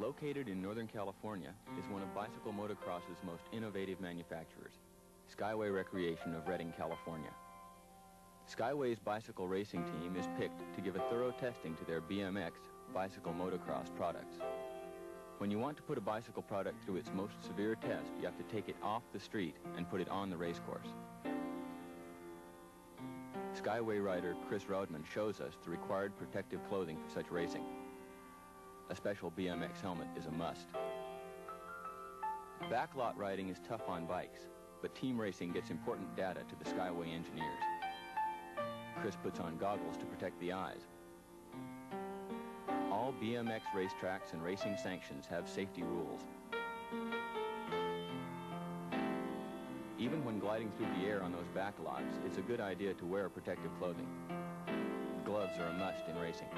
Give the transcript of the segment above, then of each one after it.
Located in Northern California is one of bicycle motocross's most innovative manufacturers, Skyway Recreation of Redding, California. Skyway's bicycle racing team is picked to give a thorough testing to their BMX bicycle motocross products. When you want to put a bicycle product through its most severe test, you have to take it off the street and put it on the race course. Skyway rider Chris Rodman shows us the required protective clothing for such racing. A special BMX helmet is a must. Backlot riding is tough on bikes, but team racing gets important data to the Skyway engineers. Chris puts on goggles to protect the eyes. All BMX racetracks and racing sanctions have safety rules. Even when gliding through the air on those backlots, it's a good idea to wear protective clothing. Gloves are a must in racing.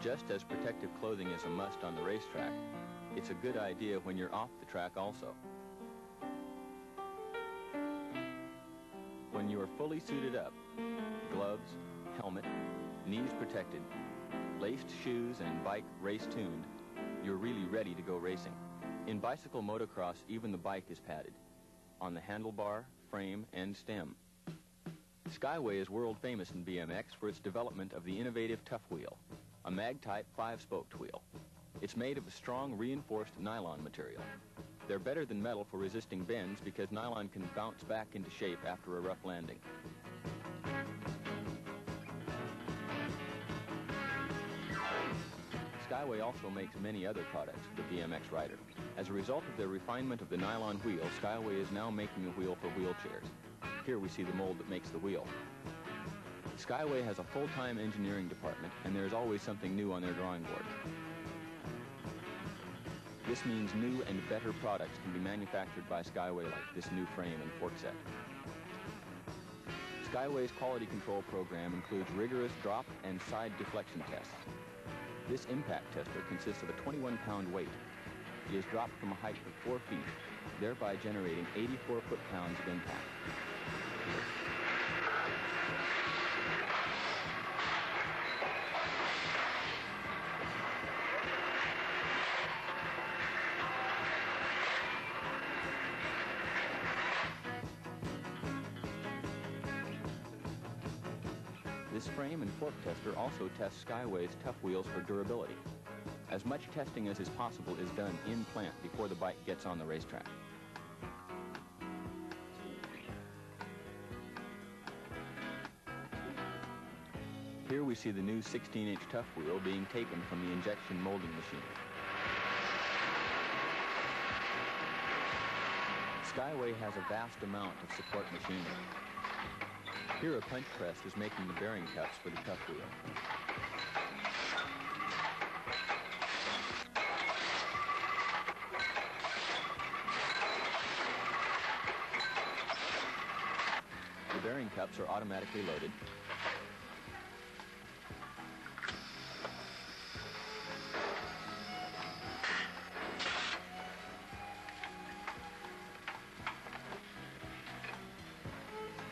Just as protective clothing is a must on the racetrack, it's a good idea when you're off the track also. When you are fully suited up, gloves, helmet, knees protected, laced shoes, and bike race-tuned, you're really ready to go racing. In bicycle motocross, even the bike is padded, on the handlebar, frame, and stem. Skyway is world famous in BMX for its development of the innovative Tuff Wheel, a mag-type 5-spoked wheel. It's made of a strong reinforced nylon material. They're better than metal for resisting bends because nylon can bounce back into shape after a rough landing. Skyway also makes many other products for the BMX rider. As a result of their refinement of the nylon wheel, Skyway is now making a wheel for wheelchairs. Here we see the mold that makes the wheel. Skyway has a full-time engineering department, and there's always something new on their drawing board. This means new and better products can be manufactured by Skyway, like this new frame and fork set. Skyway's quality control program includes rigorous drop and side deflection tests. This impact tester consists of a 21-pound weight. It is dropped from a height of 4 feet, thereby generating 84 foot-pounds of impact. This frame and fork tester also tests Skyway's Tuff Wheels for durability. As much testing as is possible is done in plant before the bike gets on the racetrack. Here we see the new 16-inch Tuff Wheel being taken from the injection molding machine. Skyway has a vast amount of support machinery. Here a punch press is making the bearing cups for the Tuff Wheel. The bearing cups are automatically loaded.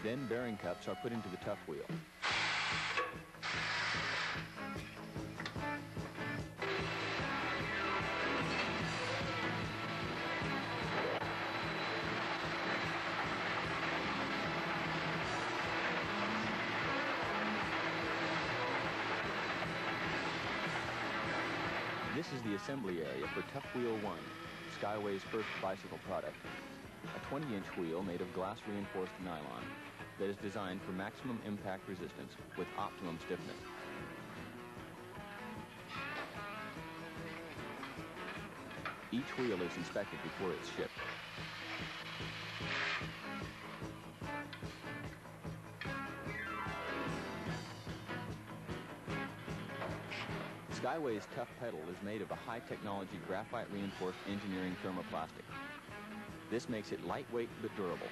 Then bearing cups are put into the Tuff Wheel. This is the assembly area for Tuff Wheel 1, Skyway's first bicycle product. A 20-inch wheel made of glass-reinforced nylon that is designed for maximum impact resistance with optimum stiffness. Each wheel is inspected before it's shipped. Skyway's Tuff pedal is made of a high-technology graphite-reinforced engineering thermoplastic. This makes it lightweight but durable.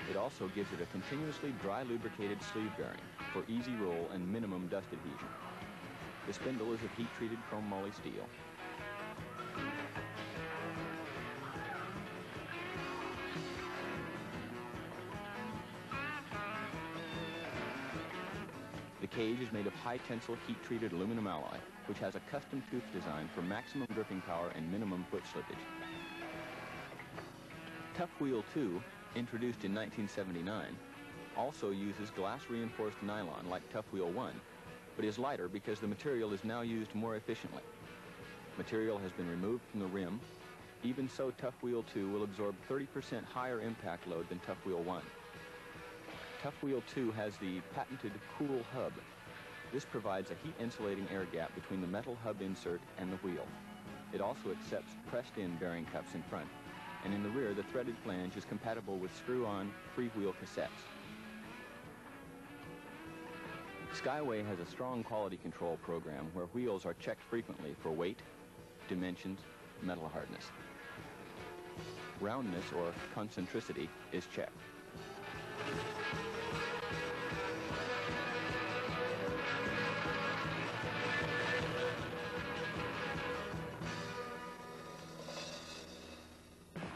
It also gives it a continuously dry lubricated sleeve bearing for easy roll and minimum dust adhesion. The spindle is of heat-treated chrome moly steel. The cage is made of high-tensile heat-treated aluminum alloy, which has a custom tooth design for maximum gripping power and minimum foot slippage. Tuff Wheel 2, introduced in 1979, also uses glass-reinforced nylon like Tuff Wheel 1, but is lighter because the material is now used more efficiently. Material has been removed from the rim. Even so, Tuff Wheel 2 will absorb 30% higher impact load than Tuff Wheel 1. Tuff Wheel 2 has the patented cool hub. This provides a heat-insulating air gap between the metal hub insert and the wheel. It also accepts pressed-in bearing cups in front, and in the rear, the threaded flange is compatible with screw-on freewheel cassettes. Skyway has a strong quality control program where wheels are checked frequently for weight, dimensions, metal hardness. Roundness, or concentricity, is checked.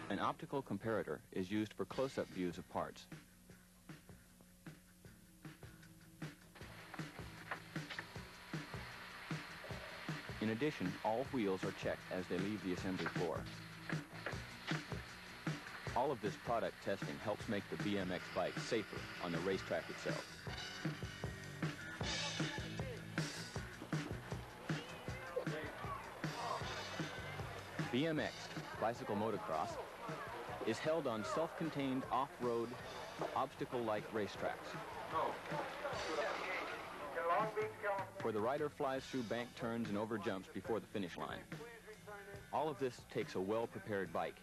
An optical comparator is used for close-up views of parts. In addition, all wheels are checked as they leave the assembly floor. All of this product testing helps make the BMX bike safer on the racetrack itself. BMX, bicycle motocross, is held on self-contained off-road, obstacle-like racetracks, where the rider flies through bank turns and over jumps before the finish line. All of this takes a well-prepared bike.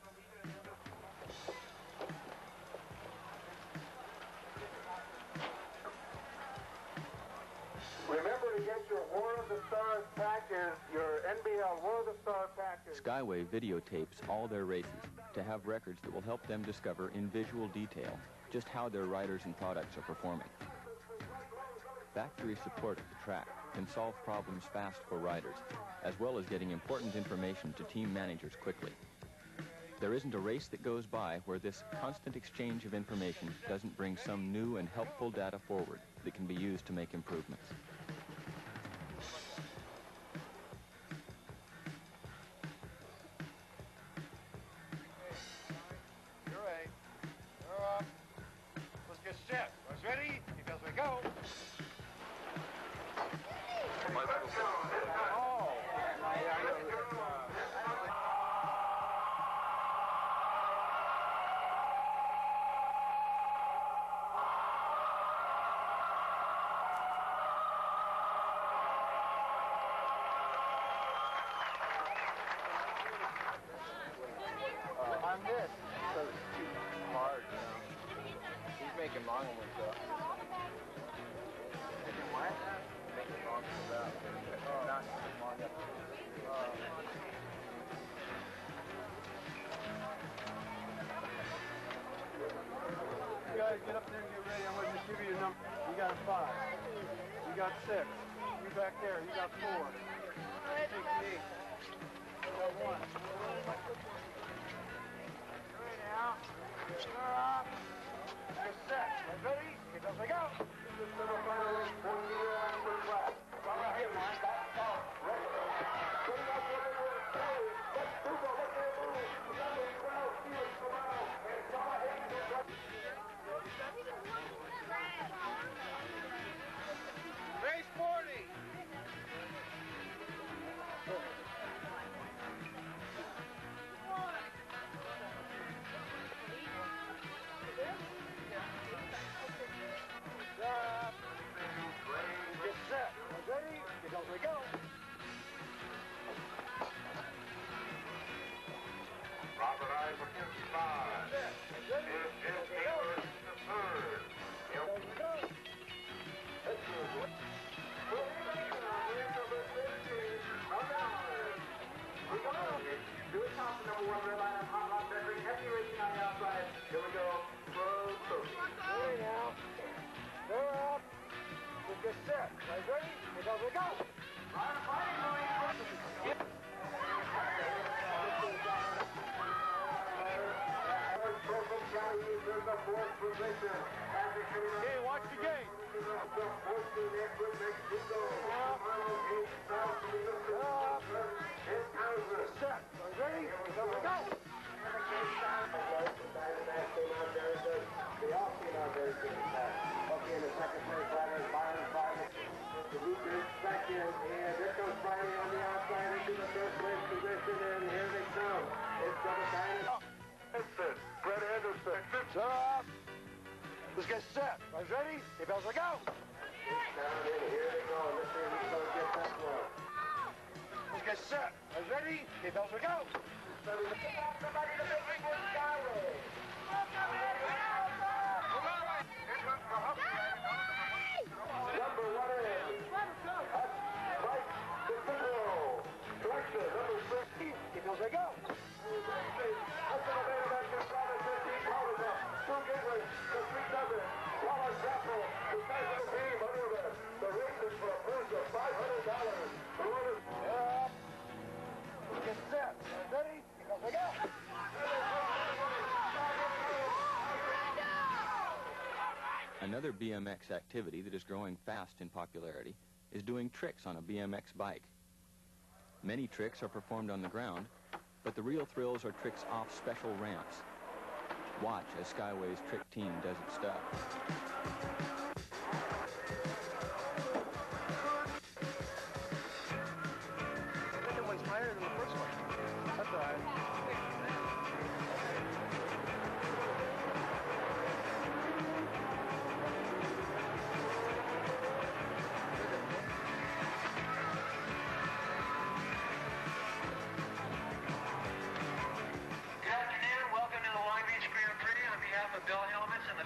Remember to get your War of the Stars package, your NBL War of the Stars package. Skyway videotapes all their races to have records that will help them discover in visual detail just how their riders and products are performing. Factory support at the track can solve problems fast for riders, as well as getting important information to team managers quickly. There isn't a race that goes by where this constant exchange of information doesn't bring some new and helpful data forward that can be used to make improvements. You're ready. You're up. Let's get set. Let's ready? Because we go. On this, because it's too hard, you know. He's making long ones up. Making what? Making long ones up. Not long up. You guys get up there and get ready. I'm going to give you a number. You got a 5. You got 6. You back there. You got 4. 68. You got 1. Now, up. You're set. Ready? Because we go. This is the final race for the class. Right here, man. Ready? Race 40. Get set. Ready? Because we go. Robert I for 55. This is English the third. Here we go. Let's do it. Do it top number 1 red line on hot rod battery. Heavy racing on the outside. Here we go. Hey now. They're up. Get set. Guys ready? Because we go. Okay, watch the gate. Let's get set. Guys ready? Seatbelts are go. Down in, here they go. Let's see who's going to get that one. Let's get set. Guys ready? Seatbelts are go. Everybody to make it for Skyway. Number 1 in. Mike DeFlection. Number 13. Seatbelts are go. Get set. Ready? Because we go. Another BMX activity that is growing fast in popularity is doing tricks on a BMX bike. Many tricks are performed on the ground, but the real thrills are tricks off special ramps. Watch as Skyway's trick team does its stuff. The second one's higher than the first one. That's all right.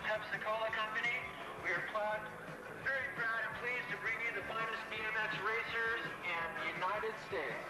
Optical Company. We are very proud and pleased to bring you the finest BMX racers in the United States.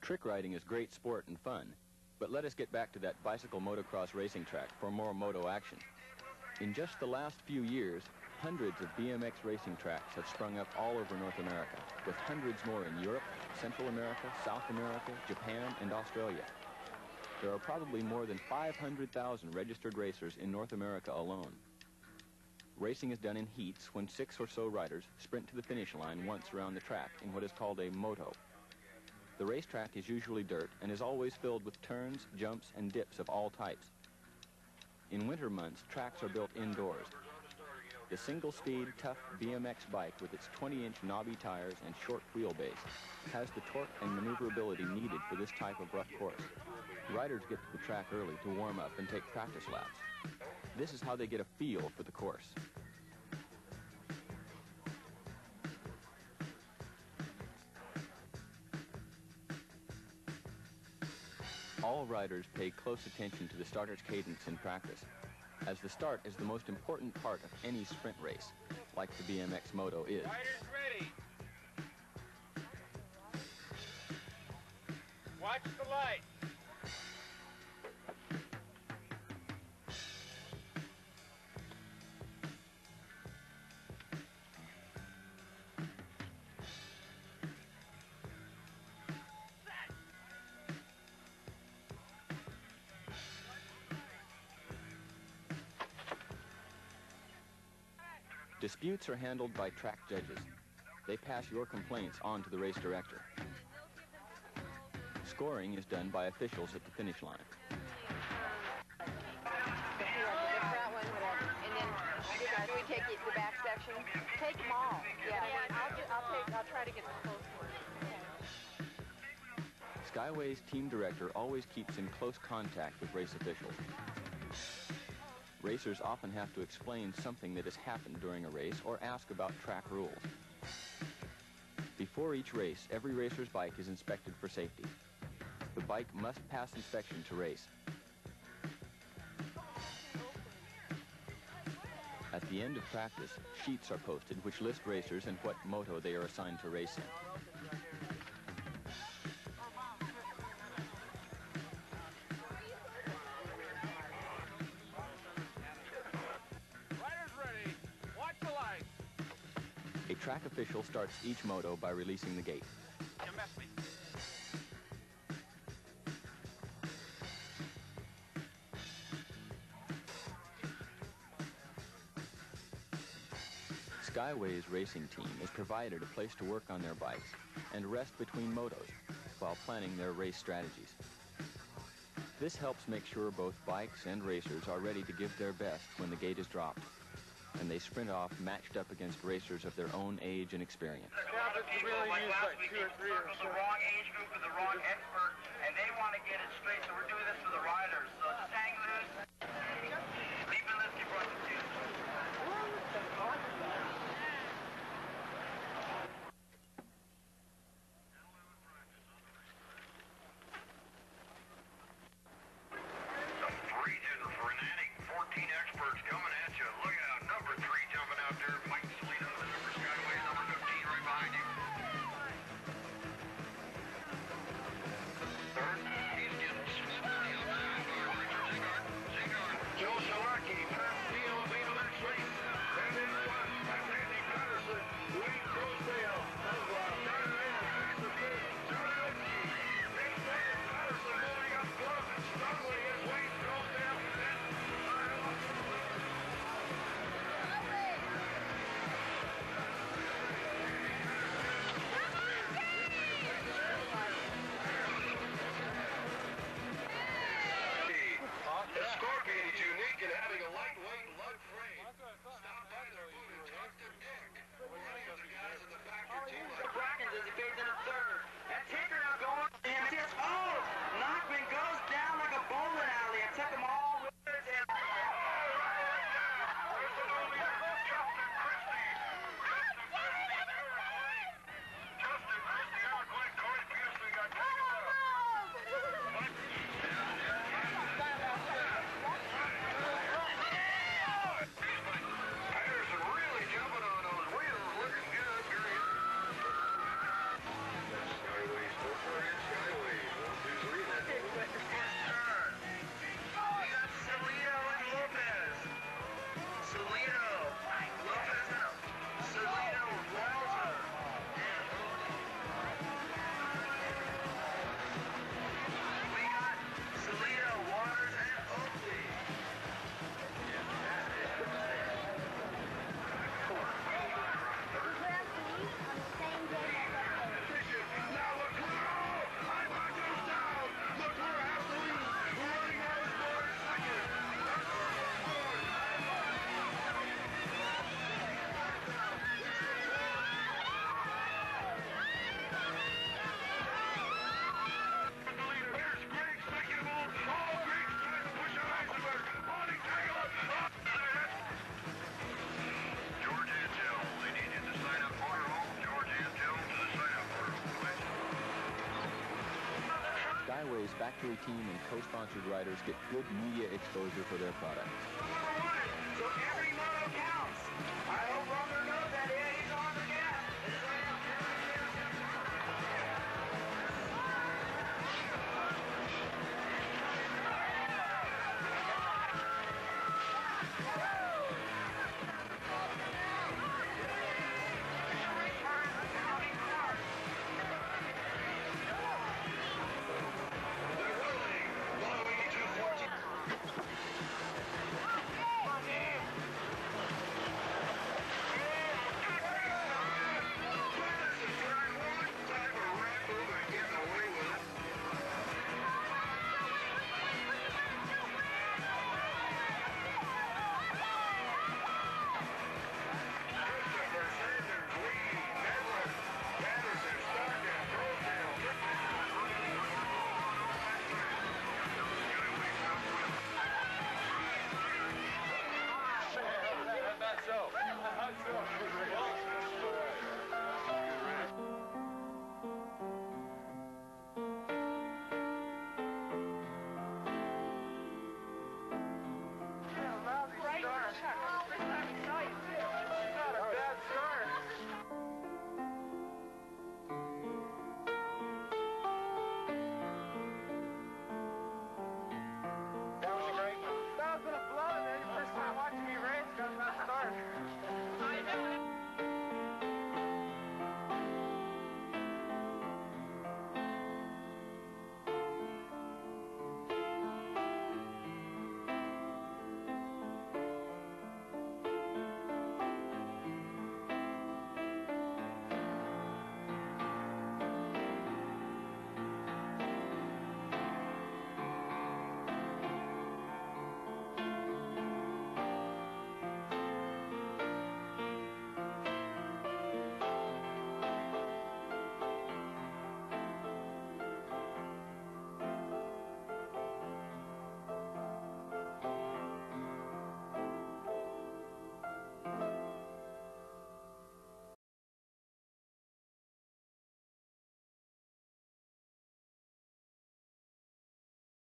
Trick riding is great sport and fun, but let us get back to that bicycle motocross racing track for more moto action. In just the last few years, hundreds of BMX racing tracks have sprung up all over North America, with hundreds more in Europe, Central America, South America, Japan, and Australia. There are probably more than 500,000 registered racers in North America alone. Racing is done in heats when 6 or so riders sprint to the finish line once around the track in what is called a moto. The racetrack is usually dirt and is always filled with turns, jumps, and dips of all types. In winter months, tracks are built indoors. The single-speed Tuff BMX bike with its 20-inch knobby tires and short wheelbase has the torque and maneuverability needed for this type of rough course. Riders get to the track early to warm up and take practice laps. This is how they get a feel for the course. All riders pay close attention to the starter's cadence in practice, as the start is the most important part of any sprint race, like the BMX Moto is. Riders ready. Watch the light. Disputes are handled by track judges. They pass your complaints on to the race director. Scoring is done by officials at the finish line. And then we take the back section. Take them all. Yeah, I'll try to get the close one. Skyway's team director always keeps in close contact with race officials. Racers often have to explain something that has happened during a race or ask about track rules. Before each race, every racer's bike is inspected for safety. The bike must pass inspection to race. At the end of practice, sheets are posted which list racers and what moto they are assigned to race in. A track official starts each moto by releasing the gate. Skyway's racing team is provided a place to work on their bikes and rest between motos while planning their race strategies. This helps make sure both bikes and racers are ready to give their best when the gate is dropped, and they sprint off matched up against racers of their own age and experience. We really use like 2 or 3 or so. The wrong age group with the wrong expert, and they want to get it straight, so we're doing this for the riders. So just hang loose. Leave the list you brought the two. Some freezing, frenetic 14 experts coming at you. Look out, number 3 jumping out there. Mike Salino, the number Skyway, number 15 right behind him. Third, he's getting snipped on the outside bar. Richard Zingard. Joe Shalaki, Tuff Wheel BMX race. And then one, that's Andy Patterson, Wayne Rosedale, Tyler Anderson, Johnny Oakey. Big man, Patterson moving up close and struggling as Wayne Rosedale. The Scorpion is unique in having a lightweight lug frame. Stop by their booth and talk to Dick. Any other guys in the factor team like Brackens as he fades into third. That's Hicker now going. And it's Knockman goes down like a bowling alley. I took them all with it. Patterson really jumping on those wheels, looking good, period. factory team and co-sponsored riders get good media exposure for their products.